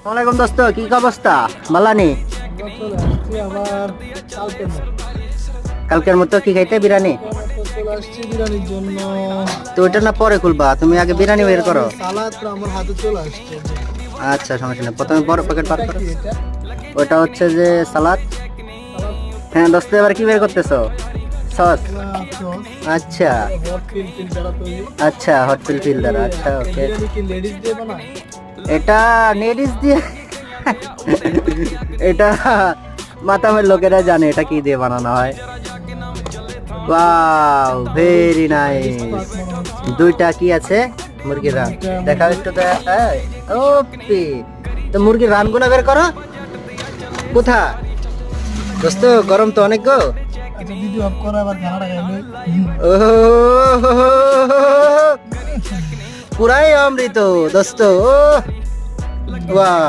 ওয়ালাইকুম দোস্ত, কি অবস্থা? বালানি? আমরা চলে আসছি আবার কালকের মতো। কালকের মতো কি খাইতে? বিরিয়ানি? চলে আসছি বিরিয়ানির জন্য। তো ওইটা না পরে খুলবা, তুমি আগে বিরিয়ানি বের করো। সালাদ আমার হাতে চলে আসছে। আচ্ছা সমস্যা নেই, প্রথমে বড় প্যাকেট বার এটা করো। কি এটা? ওটা হচ্ছে যে সালাদ। সালাদ হ্যাঁ দোস্ত, এবার কি বের করতেছো? সস? সস, আচ্ছা হট ফিল দ্বারা তৈরি। আচ্ছা, হট ফিল্টার। আচ্ছা ওকে। বিরিয়ানি কি লেডিস দিয়ে বানায়? এটা নেডিস দিয়ে? এটা মাতামের লোকেরা জানে এটা কি দিয়ে বানানো হয়। Wow, very nice. দুইটা কি আছে? মুরগির রান দেখাও একটু তো। ওপি, তো মুরগির রানগুলো বের করো। কোথা দোস্ত? গরম তো অনেক গো। আচ্ছা ভিডিও অফ করা আবার গানাটা গাইলে। ও পুরাই অমৃত দোস্ত। ও বাহ।